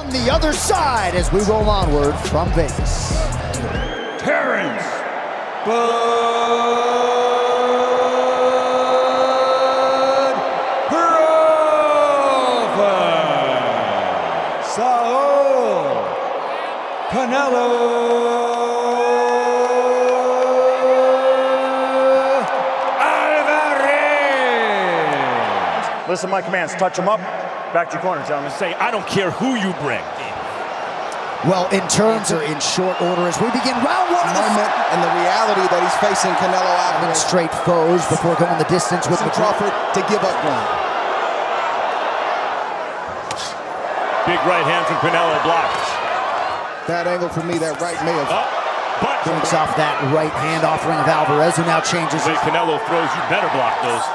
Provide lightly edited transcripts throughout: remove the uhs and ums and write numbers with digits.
from the other side as we roll onward from Vegas. Terence Crawford, Saul Canelo Alvarez. Listen to my commands. Touch him up. Back to your corner, gentlemen. Say, I don't care who you bring. Well, in terms of in short order as we begin round one of the moment and the reality that he's facing Canelo Alvarez. straight foes before going the distance with Crawford to give up ground. Big right hand from Canelo blocked. That angle for me, that right may have But breaks off that right hand offering of Alvarez, who now changes the way Canelo throws, you better block those.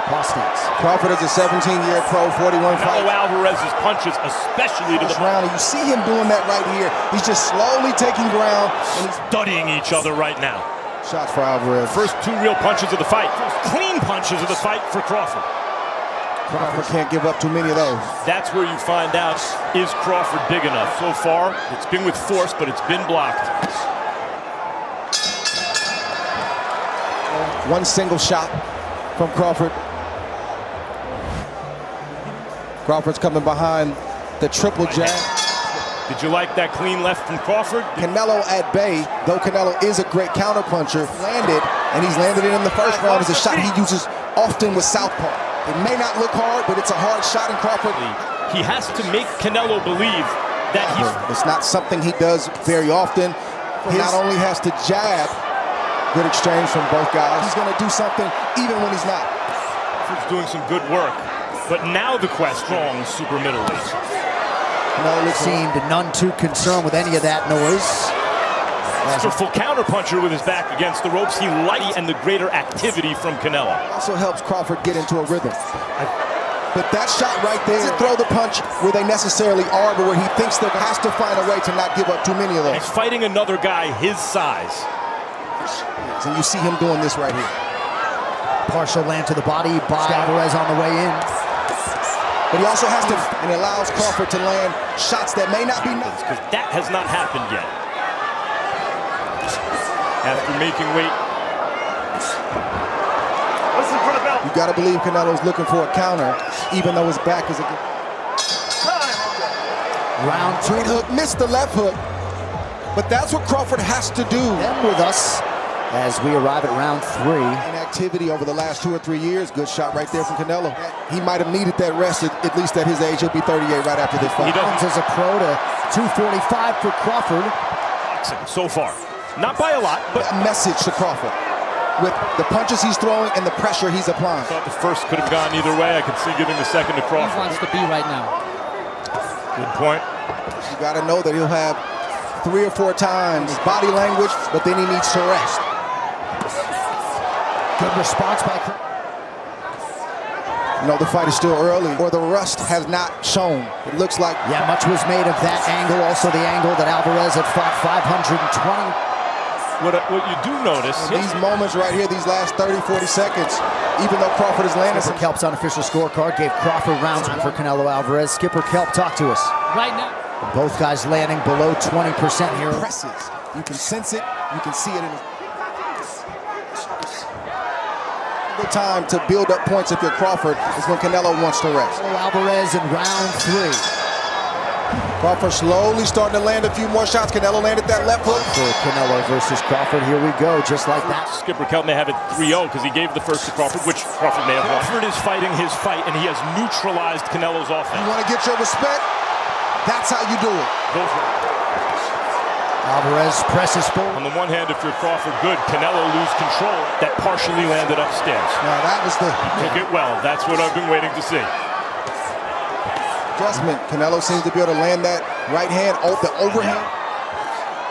apostates. Crawford is a 17-year pro, 41 fights. Canelo Alvarez's punches, especially to the First round, and you see him doing that right here. He's just slowly taking ground, and he's studying each other right now. shots for Alvarez. First two real punches of the fight. First clean punches of the fight for Crawford. Crawford can't give up too many of those. That's where you find out, is Crawford big enough? So far, it's been with force, but it's been blocked. One single shot from Crawford. Crawford's coming behind the triple jab. Did you like that clean left from Crawford? Canelo at bay, though Canelo is a great counterpuncher, landed, and he's landed it in the first round as a shot he uses often with southpaw. It may not look hard, but it's a hard shot in Crawford. He has to make Canelo believe that he's... It's not something he does very often. He not only has to jab, good exchange from both guys, he's going to do something even when he's not. He's doing some good work. But now the question, strong super middleweight. Canelo seemed none too concerned with any of that noise. Masterful counterpuncher with his back against the ropes. He likes and the greater activity from Canelo. Also helps Crawford get into a rhythm. But that shot right there, doesn't throw the punch where they necessarily are, but where he thinks there has to find a way to not give up too many of those. He's fighting another guy his size. And you see him doing this right here. Partial land to the body by Alvarez on the way in. But he also has to, and allows Crawford to land shots that may not be nuts. Because that has not happened yet. After making weight. Listen for the belt. You got to believe Canelo's looking for a counter, even though his back is a good. Round two. Right hook, missed the left hook. But that's what Crawford has to do. Them with us as we arrive at round three. Inactivity over the last 2 or 3 years. Good shot right there from Canelo. He might have needed that rest, at least at his age. He'll be 38 right after this fight. He comes as a pro to 245 for Crawford. So far. Not by a lot, but a message to Crawford with the punches he's throwing and the pressure he's applying. I thought the first could have gone either way. I could see giving the second to Crawford. He wants to be right now. Good point. You got to know that he'll have 3 or 4 times body language, but then he needs to rest. Good response by Crawford. No, the fight is still early, or the rust has not shown. It looks like... Yeah, much was made of that angle. Also the angle that Alvarez had fought 520. What you do notice... These moments right here, these last 30, 40 seconds, even though Crawford is landing... Skipper Kelp's unofficial scorecard gave Crawford round one for Canelo Alvarez. Skipper Kelp, talk to us. Right now. Both guys landing below 20% here. Presses. You can sense it. You can see it in his... The time to build up points if you're Crawford is when Canelo wants to rest. Alvarez in round 3. Crawford slowly starting to land a few more shots. Canelo landed that left hook. For Canelo versus Crawford, here we go, just like that. Skipper Kelp may have it 3-0 because he gave the first to Crawford, which Crawford may have won. Crawford is fighting his fight, and he has neutralized Canelo's offense. You want to get your respect? That's how you do it. Go for it. Alvarez presses forward. On the one hand, if you're Crawford, good. Canelo lose control. That partially landed upstairs. Now that was the... Took it well. That's what I've been waiting to see. Adjustment. Canelo seems to be able to land that right hand, the overhand.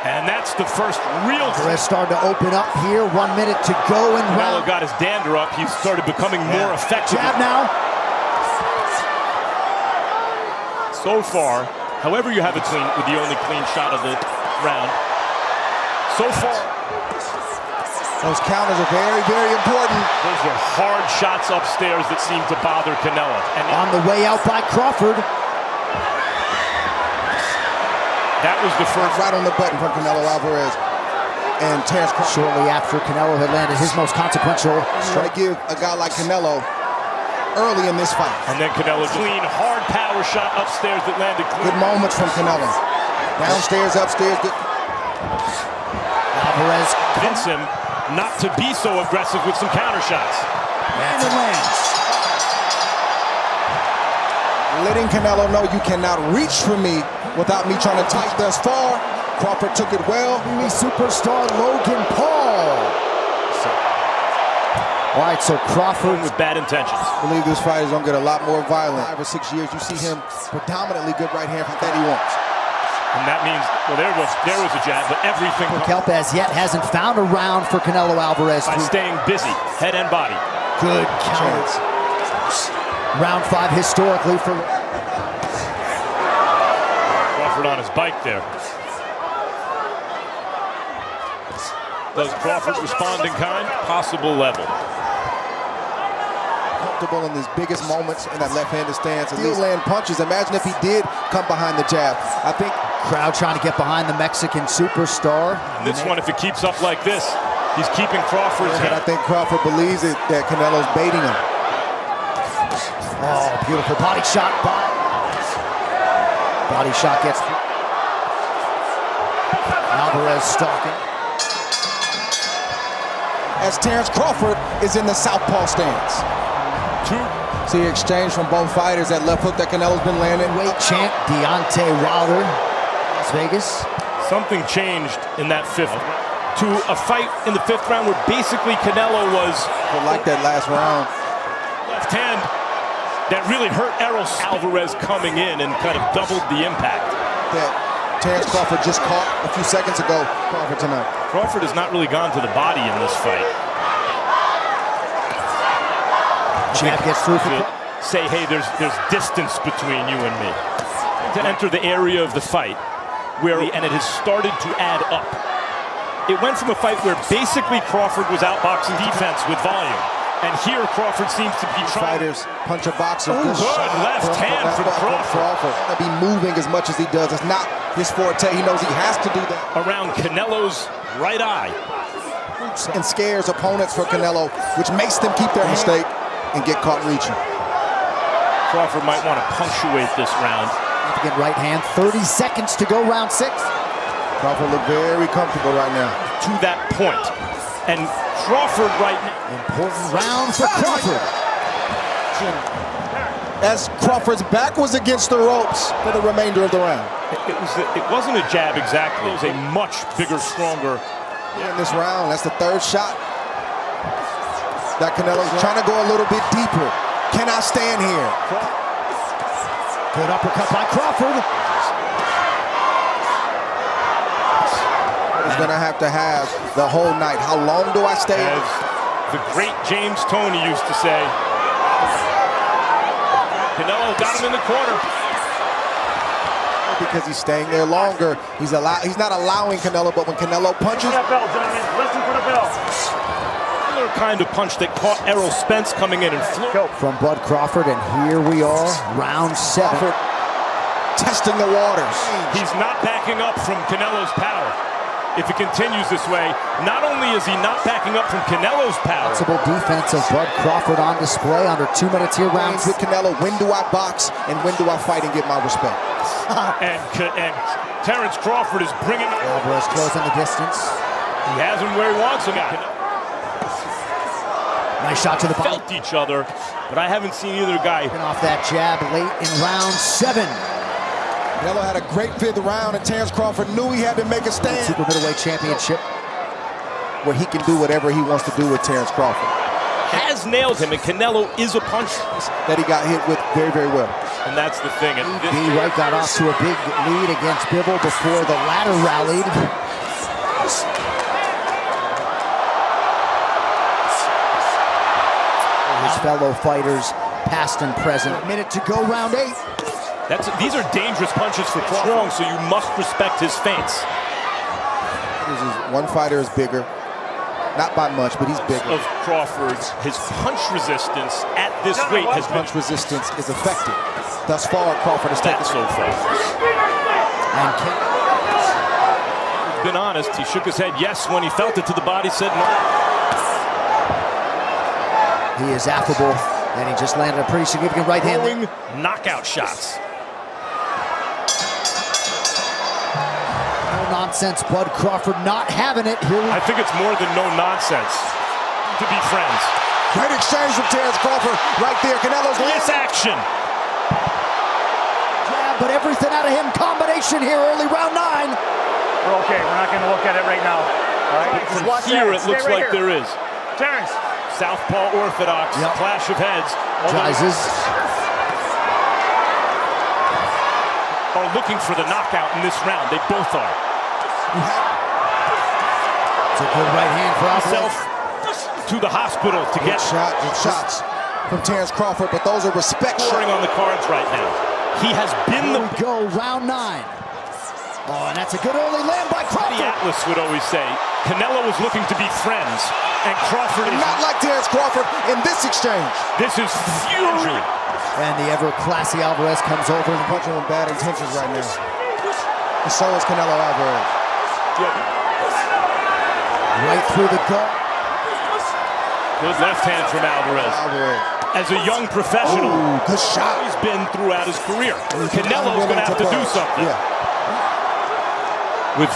And that's the first real... Alvarez started to open up here. 1 minute to go in Canelo round. got his dander up. He started becoming more effective. Jab now. So far, however you have it clean, with the only clean shot of the round. So far, those counters are very, very important. Those were hard shots upstairs that seemed to bother Canelo. And on the way out by Crawford. That was the first. Right on the button from Canelo Alvarez. And Terence Crawford. Shortly after Canelo had landed his most consequential Try to give a guy like Canelo early in this fight. And then Canelo clean, hard power shot upstairs that landed clean. Good moments from Canelo. Downstairs, upstairs. Good. Alvarez Convince him not to be so aggressive with some counter shots. and it lands. Letting Canelo know you cannot reach for me without me trying to tight thus far. Crawford took it well. Superstar Logan Paul. All right, so Crawford With bad intentions. I believe this fight is going to get a lot more violent. 5 or 6 years, you see him predominantly good right hand from that he wants. And that means, well, there was a jab, but everything Kelp as yet hasn't found a round for Canelo Alvarez. by staying busy, head and body. Good counters. Round 5 historically for Crawford on his bike there. Does Crawford respond in kind? Possible level. Comfortable in his biggest moments in that left-handed stance. At least land punches. Imagine if he did come behind the jab. I think crowd trying to get behind the Mexican superstar. And this one, if it keeps up like this, he's keeping Crawford's and I head. think Crawford believes it, that Canelo's baiting him. Oh, beautiful body shot by. Body shot gets through. Alvarez stalking. As Terence Crawford is in the southpaw stance. See exchange from both fighters. That left hook that Canelo's been landing. Weight champ Deontay Wilder, Las Vegas. Something changed in that fifth. To a fight in the 5th round where basically Canelo was But like that last round. left hand that really hurt Errol Alvarez coming in and kind of doubled the impact. That Terence Crawford just caught a few seconds ago. Crawford tonight. Crawford has not really gone to the body in this fight. Jab gets through for To say, hey, there's distance between you and me. To enter the area of the fight and it has started to add up. It went from a fight where basically Crawford was outboxing defense with volume. And here Crawford seems to be trying. Fighters punch a boxer. Good left hand from Crawford. To be moving as much as he does. It's not his forte. He knows he has to do that. Around Canelo's right eye. And scares opponents for Canelo, which makes them keep their mistake and get caught reaching. Crawford might want to punctuate this round. Again, right hand. 30 seconds to go, round 6. Crawford look very comfortable right now. To that point. And Crawford right now. Important round for Crawford. As Crawford's back was against the ropes for the remainder of the round. It wasn't a jab exactly. It was a much bigger, stronger. In this round, that's the 3rd shot. That Canelo's trying to go a little bit deeper. Can I stand here? Good uppercut by Crawford. He's gonna have the whole night. How long do I stay? As the great James Toney used to say, Canelo got him in the corner. Because he's staying there longer. He's not allowing Canelo, but when Canelo punches, That bell, gentlemen. Listen for the bell. Similar kind of punch that caught Errol Spence coming in and flew. From Bud Crawford, and here we are, round 7. Crawford testing the waters. He's not backing up from Canelo's power. If it continues this way, not only is he not backing up from Canelo's power. Flexible defense of Bud Crawford on display under 2 minutes here, round With Canelo, when do I box and when do I fight and get my respect? and Terence Crawford is bringing Alvarez closing the distance. He has him where he wants him. Nice shot to the body. Felt each other, but I haven't seen either guy. Off that jab late in round 7. Canelo had a great 5th round, and Terence Crawford knew he had to make a stand. Super middleweight championship. Where he can do whatever he wants to do with Terence Crawford. Has nailed him, and Canelo is a puncher. That he got hit with very, very well. And that's the thing. And B. Wright got off to a big lead against Bivol before the latter rallied. His fellow fighters, past and present. Minute to go, round 8. these are dangerous punches for Crawford, so you must respect his feints. One fighter is bigger. Not by much, but he's bigger. Of Crawford's, his punch resistance at this weight has been punch resistance is effective. Thus far, Crawford has taken so far. And been honest. He shook his head yes when he felt it to the body, said no. He is affable, and he just landed a pretty significant right hand. Throwing knockout shots. No nonsense, Bud Crawford not having it. Here I think it's more than no nonsense to be friends. Great exchange from Terence Crawford right there. Canelo's This action. Yeah, but everything out of him. Combination here, early round 9. We're okay. We're not going to look at it right now. All right? Just From watch here, that. it looks Stay right like here. there is. Terence. Southpaw orthodox, clash of heads. Rises. Are looking for the knockout in this round. They both are. It's a good right hand for Alvarez. To the hospital to get shots from Terence Crawford, but those are respect scoring shots. on the cards right now. He has been Here we go, round 9. Oh, and that's a good early land by Crawford. The Atlas would always say, Canelo was looking to be friends, and Crawford is Not like Terence Crawford in this exchange. This is fury. And the ever-classy Alvarez comes over. Punching with bad intentions right now. And so is Canelo Alvarez. Right through the gut. Good left hand from Alvarez. As a young professional, Ooh, good shot. he's been throughout his career. Canelo's going to have to do something. Yeah. With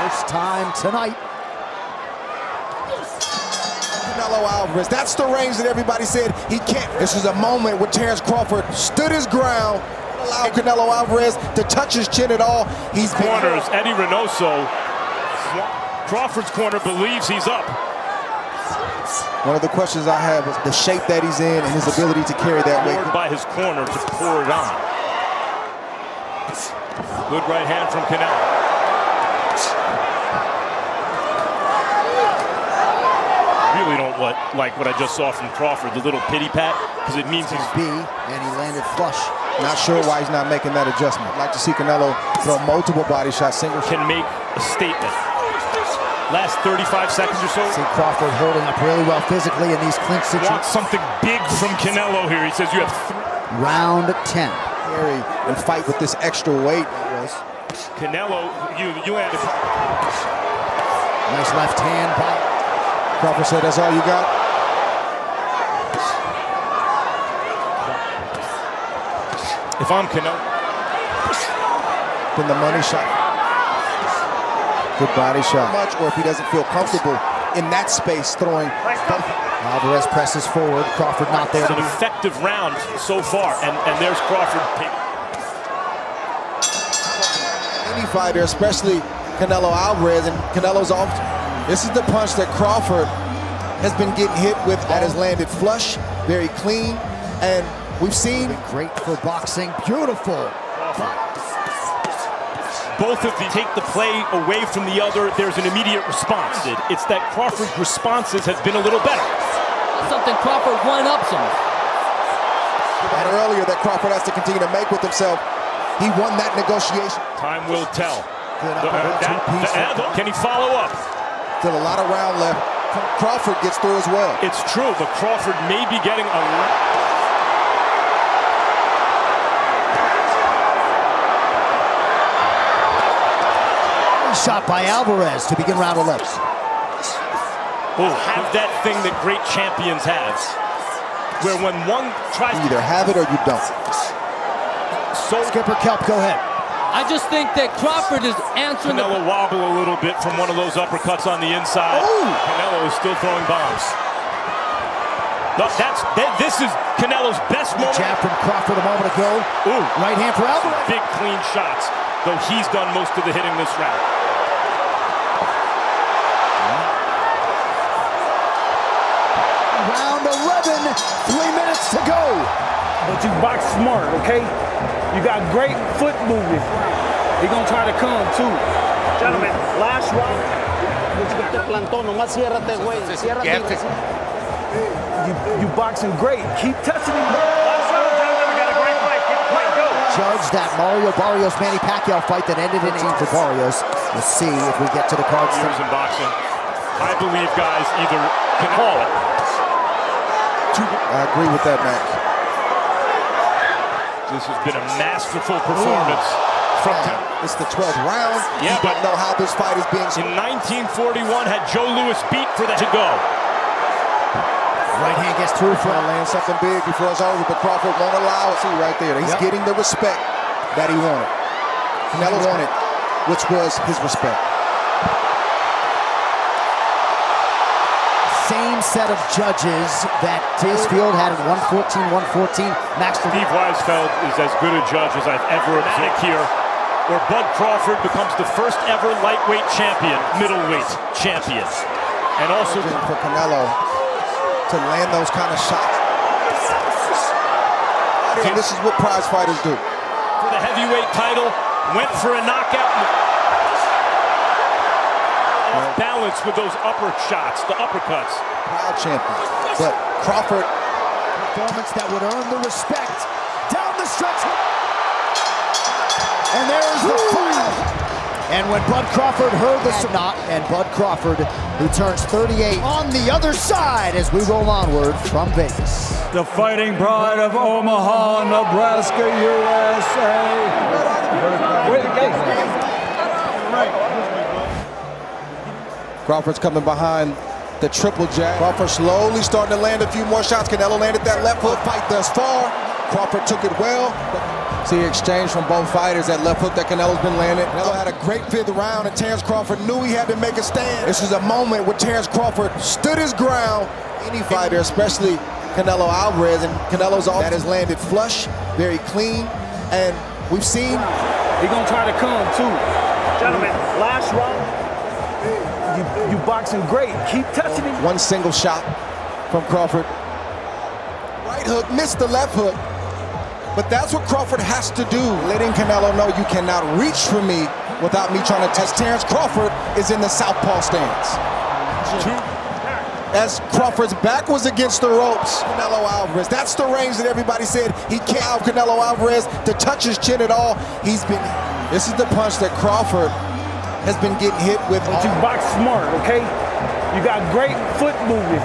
First time tonight. Canelo Alvarez. That's the range that everybody said he can't. This is a moment where Terence Crawford stood his ground, allowed Canelo Alvarez to touch his chin at all. He's been corners, Eddie Reynoso. Crawford's corner believes he's up. One of the questions I have is the shape that he's in and his ability to carry that weight. By his corner to pour it on. Good right hand from Canelo. Really don't like what I just saw from Crawford, the little pity pat, because it means he's B, and he landed flush. Not sure why he's not making that adjustment. I'd like to see Canelo throw multiple body shots, single shot. can make a statement. Last 35 seconds or so. See Crawford holding up really well physically in these clinch situations. Wants something big from Canelo here. He says you have Round 10. Carry and fight with this extra weight. Canelo, you landed. Nice left hand by Crawford said, that's all you got? If I'm Canelo. Then the money shot. Good body shot. Much, or if he doesn't feel comfortable in that space throwing. Alvarez presses forward. Crawford not there. It's an effective round so far, and there's Crawford. Any fighter, especially Canelo Alvarez, and Canelo's off. This is the punch that Crawford has been getting hit with that has landed flush, very clean, and we've seen. Great for boxing. Beautiful. Both of them take the play away from the other. There's an immediate response. It's that Crawford's responses have been a little better. Something Crawford one-ups him. About earlier that Crawford has to continue to make with himself. He won that negotiation. Time will tell. Good uppercut, Can he follow up? Still a lot of round left. Crawford gets through as well. It's true, but Crawford may be getting a lot. Shot by Alvarez to begin round 11. Will have that thing that great champions have, where when one tries You either have it or you don't. Skipper Kelp, go ahead. I just think that Crawford is answering Canelo wobble a little bit from one of those uppercuts on the inside. Ooh. Canelo is still throwing bombs. This is Canelo's best moment. Jab from Crawford a moment ago. Ooh. Right hand for Alvarez. Big clean shots, though he's done most of the hitting this round. Round 11, 3 minutes to go. But you box smart, okay? You got great foot movement. He gonna try to come too. Gentlemen, last round. You boxing great. Keep testing him. Last round, gentlemen. We got a great fight. Keep the fight go. Judge that Mario Barrios Manny Pacquiao fight that ended in aim for Barrios. We'll see if we get to the cards. Years in boxing. I believe guys either can call it. I agree with that, Max. This has been a masterful performance from It's the 12th round. Yeah, You don't know how this fight is being. in 1941 had Joe Louis beat for that to go. Right hand gets through for Trying to land something big before it's over, but Crawford won't allow it. See right there, he's getting the respect that he wanted. Canelo wanted, which was his respect. same set of judges that this field had at 114. Max Steve Weisfeld is as good a judge as I've ever observed here, where Bud Crawford becomes the first ever lightweight champion, middleweight champion. And also for Canelo to land those kind of shots. And this is what prize fighters do. For the heavyweight title, went for a knockout. Off balance with those upper shots, the uppercuts. Proud champion. But Crawford. Performance that would earn the respect. Down the stretch. And there's the final. And when Bud Crawford heard the knot, and Bud Crawford, who turns 38, on the other side as we roll onward from Vegas. The Fighting Pride of Omaha, Nebraska, USA. Crawford's coming behind the triple jab. Crawford slowly starting to land a few more shots. Canelo landed that left hook. Fight thus far. Crawford took it well. See exchange from both fighters. That left hook that Canelo's been landing. Canelo had a great 5th round, and Terence Crawford knew he had to make a stand. This was a moment where Terence Crawford stood his ground. Any fighter, especially Canelo Alvarez, and Canelo's off that has landed flush, very clean, and we've seen. He's gonna try to come too. Gentlemen, last round. You boxing great. Keep touching him. One single shot from Crawford. Right hook, missed the left hook. But that's what Crawford has to do, letting Canelo know you cannot reach for me without me trying to test. Terence Crawford is in the southpaw stance. As Crawford's back was against the ropes, Canelo Alvarez. That's the range that everybody said he can't allow Canelo Alvarez to touch his chin at all. This is the punch that Crawford has been getting hit with. But you box smart, okay? You got great foot movement.